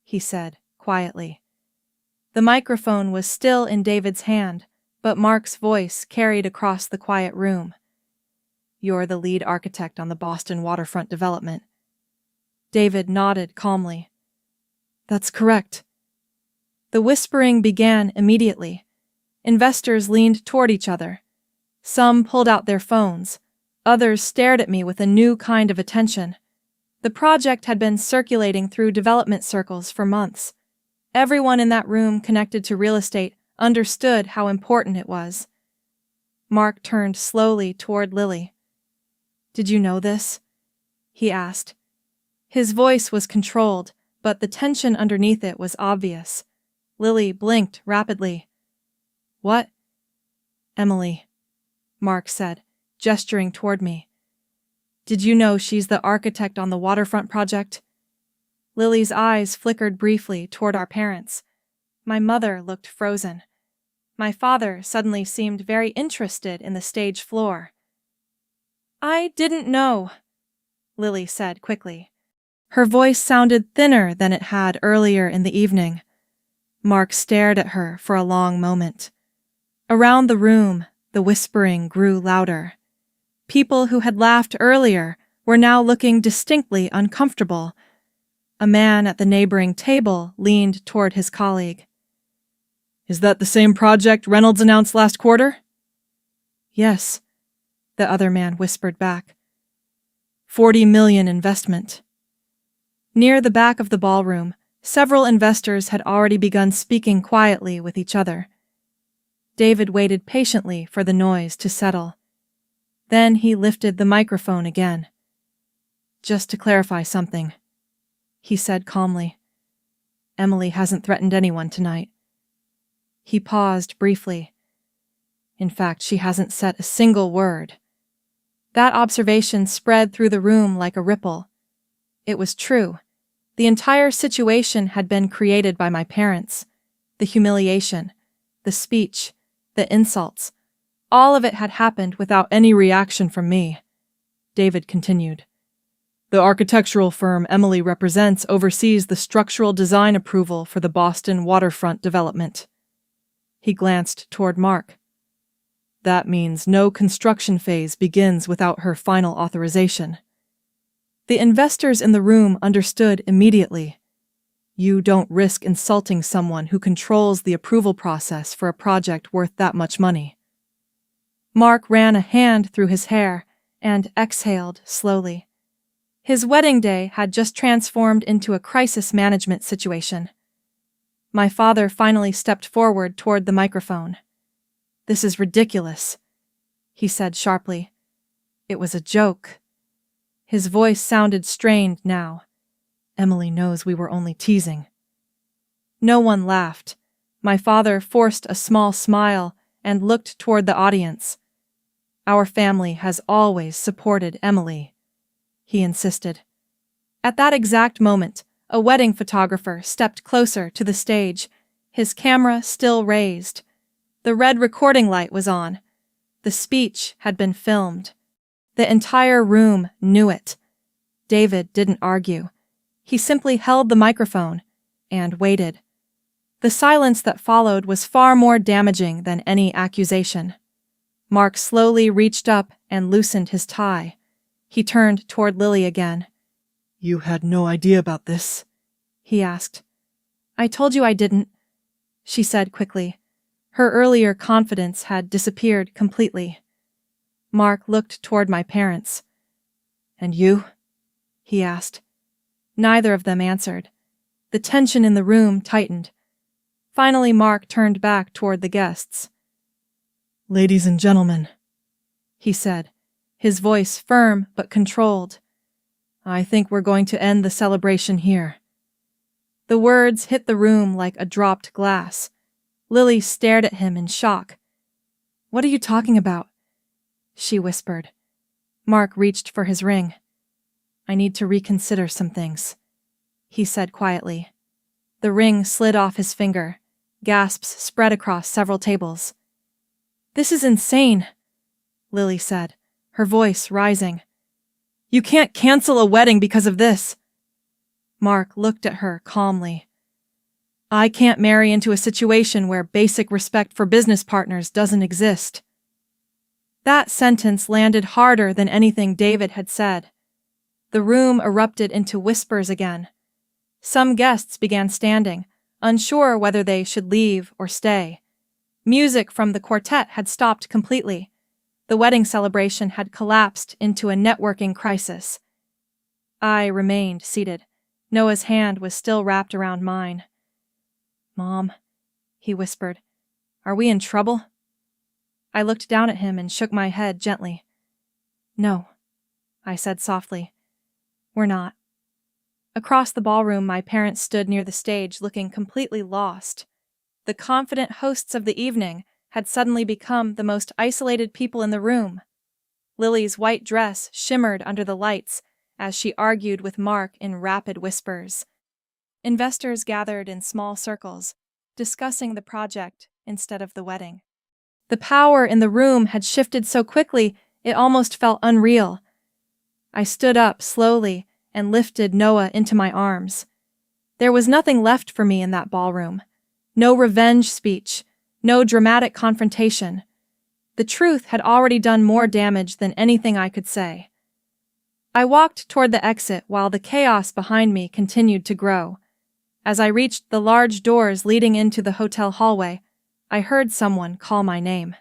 he said quietly. The microphone was still in David's hand, but Mark's voice carried across the quiet room. "You're the lead architect on the Boston waterfront development." David nodded calmly. "That's correct." The whispering began immediately. Investors leaned toward each other. Some pulled out their phones. Others stared at me with a new kind of attention. The project had been circulating through development circles for months. Everyone in that room connected to real estate understood how important it was. Mark turned slowly toward Lily. "Did you know this?" he asked. His voice was controlled, but the tension underneath it was obvious. Lily blinked rapidly. "What?" "Emily," Mark said, gesturing toward me. "Did you know she's the architect on the waterfront project?" Lily's eyes flickered briefly toward our parents. My mother looked frozen. My father suddenly seemed very interested in the stage floor. "I didn't know," Lily said quickly. Her voice sounded thinner than it had earlier in the evening. Mark stared at her for a long moment. Around the room, the whispering grew louder. People who had laughed earlier were now looking distinctly uncomfortable. A man at the neighboring table leaned toward his colleague. "Is that the same project Reynolds announced last quarter?" "Yes," the other man whispered back. $40 million investment. Near the back of the ballroom, several investors had already begun speaking quietly with each other. David waited patiently for the noise to settle. Then he lifted the microphone again. "Just to clarify something," he said calmly. "Emily hasn't threatened anyone tonight." He paused briefly. "In fact, she hasn't said a single word." That observation spread through the room like a ripple. It was true. The entire situation had been created by my parents. The humiliation, the speech, the insults, all of it had happened without any reaction from me. David continued. "The architectural firm Emily represents oversees the structural design approval for the Boston waterfront development." He glanced toward Mark. "That means no construction phase begins without her final authorization." The investors in the room understood immediately. You don't risk insulting someone who controls the approval process for a project worth that much money. Mark ran a hand through his hair and exhaled slowly. His wedding day had just transformed into a crisis management situation. My father finally stepped forward toward the microphone. "This is ridiculous," he said sharply. "It was a joke." His voice sounded strained now. "Emily knows we were only teasing." No one laughed. My father forced a small smile and looked toward the audience. "Our family has always supported Emily," he insisted. At that exact moment, a wedding photographer stepped closer to the stage. his camera still raised. The red recording light was on. The speech had been filmed. The entire room knew it. David didn't argue. He simply held the microphone and waited. The silence that followed was far more damaging than any accusation. Mark slowly reached up and loosened his tie. He turned toward Lily again. "You had no idea about this?" he asked. "I told you I didn't," she said quickly. Her earlier confidence had disappeared completely. Mark looked toward my parents. "And you?" he asked. Neither of them answered. The tension in the room tightened. Finally, Mark turned back toward the guests. "Ladies and gentlemen," he said, his voice firm but controlled. "I think we're going to end the celebration here." The words hit the room like a dropped glass. Lily stared at him in shock. "What are you talking about?" she whispered. Mark reached for his ring. "I need to reconsider some things," he said quietly. The ring slid off his finger. Gasps spread across several tables. "This is insane," Lily said, her voice rising. "You can't cancel a wedding because of this." Mark looked at her calmly. "I can't marry into a situation where basic respect for business partners doesn't exist." That sentence landed harder than anything David had said. The room erupted into whispers again. Some guests began standing, unsure whether they should leave or stay. Music from the quartet had stopped completely. The wedding celebration had collapsed into a networking crisis. I remained seated. Noah's hand was still wrapped around mine. "Mom," he whispered, "are we in trouble?" I looked down at him and shook my head gently. "No," I said softly. "We're not." Across the ballroom, my parents stood near the stage looking completely lost. The confident hosts of the evening had suddenly become the most isolated people in the room. Lily's white dress shimmered under the lights as she argued with Mark in rapid whispers. Investors gathered in small circles, discussing the project instead of the wedding. The power in the room had shifted so quickly it almost felt unreal. I stood up slowly and lifted Noah into my arms. There was nothing left for me in that ballroom. No revenge speech, no dramatic confrontation. The truth had already done more damage than anything I could say. I walked toward the exit while the chaos behind me continued to grow. As I reached the large doors leading into the hotel hallway, I heard someone call my name.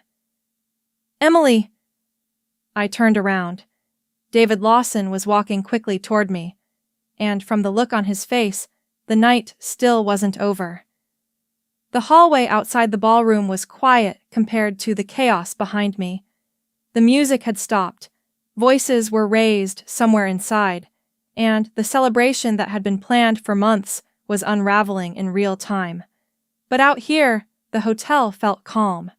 "Emily!" I turned around. David Lawson was walking quickly toward me, and from the look on his face, the night still wasn't over. The hallway outside the ballroom was quiet compared to the chaos behind me. The music had stopped, voices were raised somewhere inside, and the celebration that had been planned for months was unraveling in real time. But out here, the hotel felt calm.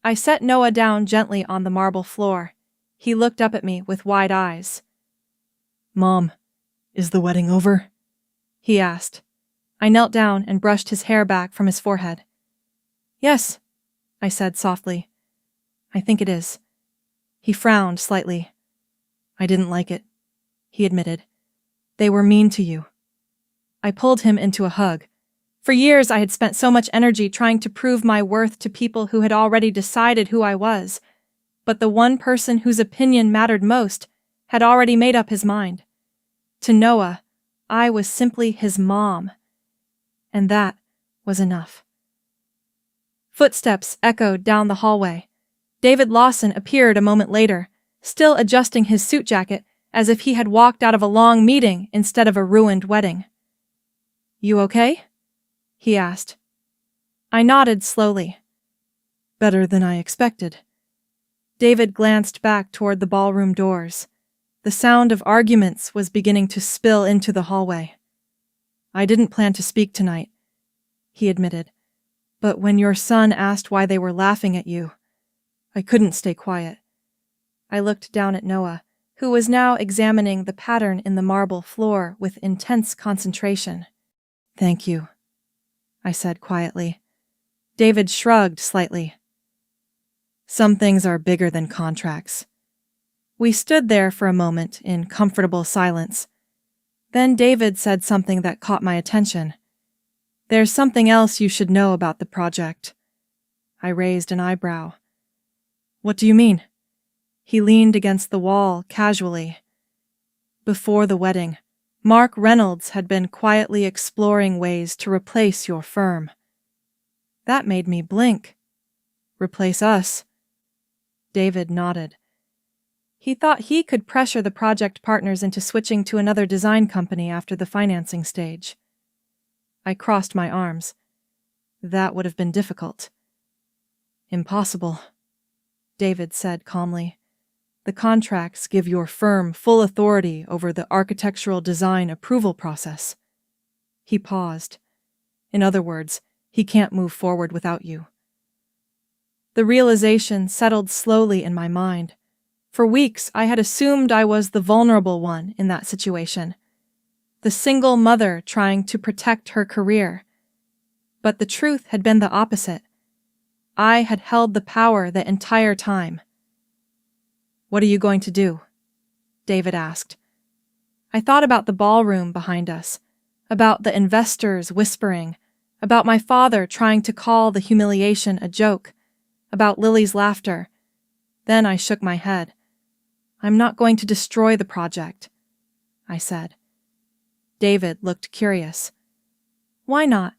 I set Noah down gently on the marble floor. He looked up at me with wide eyes. "Mom, is the wedding over?" he asked. I knelt down and brushed his hair back from his forehead. "Yes," I said softly. "I think it is." He frowned slightly. "I didn't like it," he admitted. "They were mean to you." I pulled him into a hug. For years I had spent so much energy trying to prove my worth to people who had already decided who I was. But the one person whose opinion mattered most had already made up his mind. To Noah, I was simply his mom. And that was enough. Footsteps echoed down the hallway. David Lawson appeared a moment later, still adjusting his suit jacket as if he had walked out of a long meeting instead of a ruined wedding. "You okay?" he asked. I nodded slowly. "Better than I expected." David glanced back toward the ballroom doors. The sound of arguments was beginning to spill into the hallway. "I didn't plan to speak tonight," he admitted. "But when your son asked why they were laughing at you, I couldn't stay quiet." I looked down at Noah, who was now examining the pattern in the marble floor with intense concentration. "Thank you," I said quietly. David shrugged slightly. Some things are bigger than contracts. We stood there for a moment in comfortable silence. Then David said something that caught my attention. There's something else you should know about the project. I raised an eyebrow. What do you mean? He leaned against the wall casually. Before the wedding, Mark Reynolds had been quietly exploring ways to replace your firm. That made me blink. Replace us? David nodded. He thought he could pressure the project partners into switching to another design company after the financing stage. I crossed my arms. That would have been difficult. Impossible, David said calmly. The contracts give your firm full authority over the architectural design approval process. He paused. In other words, he can't move forward without you. The realization settled slowly in my mind. For weeks, I had assumed I was the vulnerable one in that situation, the single mother trying to protect her career. But the truth had been the opposite. I had held the power the entire time. What are you going to do? David asked. I thought about the ballroom behind us, about the investors whispering, about my father trying to call the humiliation a joke, about Lily's laughter. Then I shook my head. I'm not going to destroy the project, I said. David looked curious. Why not?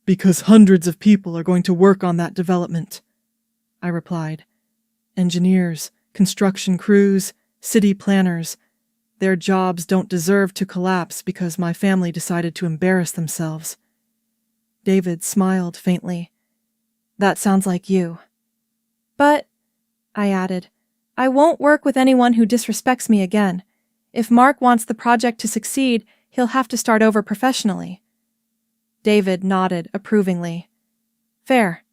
Because hundreds of people are going to work on that development, I replied. Engineers, construction crews, city planners. Their jobs don't deserve to collapse because my family decided to embarrass themselves. David smiled faintly. That sounds like you. But, I added, I won't work with anyone who disrespects me again. If Mark wants the project to succeed, he'll have to start over professionally. David nodded approvingly. Fair.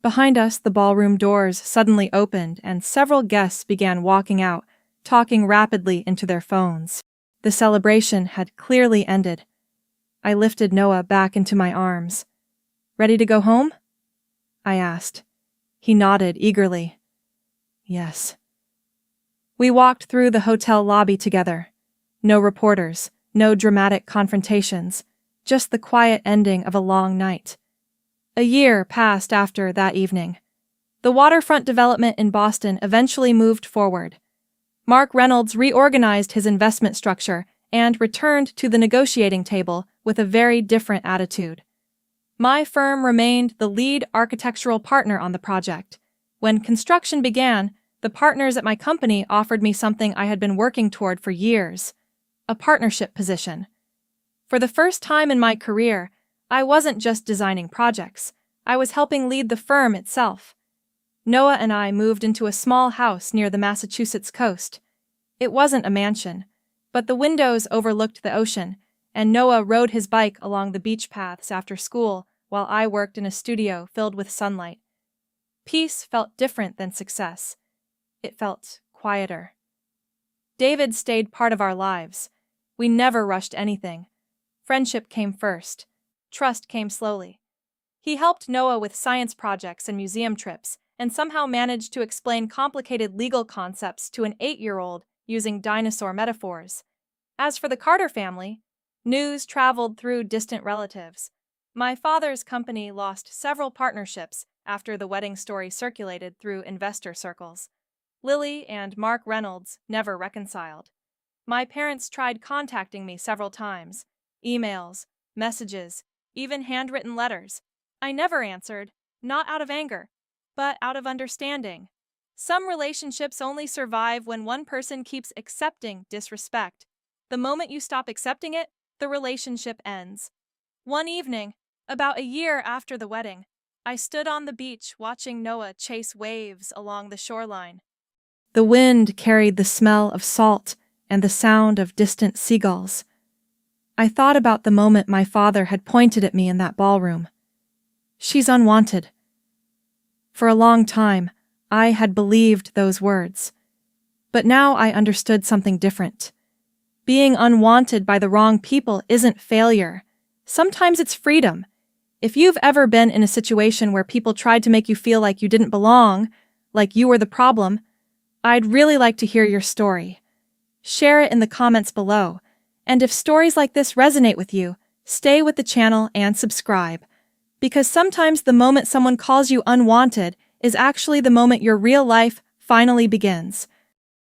Behind us, the ballroom doors suddenly opened and several guests began walking out, talking rapidly into their phones. The celebration had clearly ended. I lifted Noah back into my arms. Ready to go home? I asked. He nodded eagerly. Yes. We walked through the hotel lobby together. No reporters, no dramatic confrontations, just the quiet ending of a long night. A year passed after that evening. The waterfront development in Boston eventually moved forward. Mark Reynolds reorganized his investment structure and returned to the negotiating table with a very different attitude. My firm remained the lead architectural partner on the project. When construction began, the partners at my company offered me something I had been working toward for years, a partnership position. For the first time in my career, I wasn't just designing projects, I was helping lead the firm itself. Noah and I moved into a small house near the Massachusetts coast. It wasn't a mansion, but the windows overlooked the ocean, and Noah rode his bike along the beach paths after school while I worked in a studio filled with sunlight. Peace felt different than success. It felt quieter. David stayed part of our lives. We never rushed anything. Friendship came first. Trust came slowly. He helped Noah with science projects and museum trips, and somehow managed to explain complicated legal concepts to an 8-year-old using dinosaur metaphors. As for the Carter family, news traveled through distant relatives. My father's company lost several partnerships after the wedding story circulated through investor circles. Lily and Mark Reynolds never reconciled. My parents tried contacting me several times. Emails, messages, even handwritten letters. I never answered, not out of anger, but out of understanding. Some relationships only survive when one person keeps accepting disrespect. The moment you stop accepting it, the relationship ends. One evening, about a year after the wedding, I stood on the beach watching Noah chase waves along the shoreline. The wind carried the smell of salt and the sound of distant seagulls. I thought about the moment my father had pointed at me in that ballroom. She's unwanted. For a long time, I had believed those words. But now I understood something different. Being unwanted by the wrong people isn't failure. Sometimes it's freedom. If you've ever been in a situation where people tried to make you feel like you didn't belong, like you were the problem, I'd really like to hear your story. Share it in the comments below. And if stories like this resonate with you, stay with the channel and subscribe. Because sometimes the moment someone calls you unwanted is actually the moment your real life finally begins.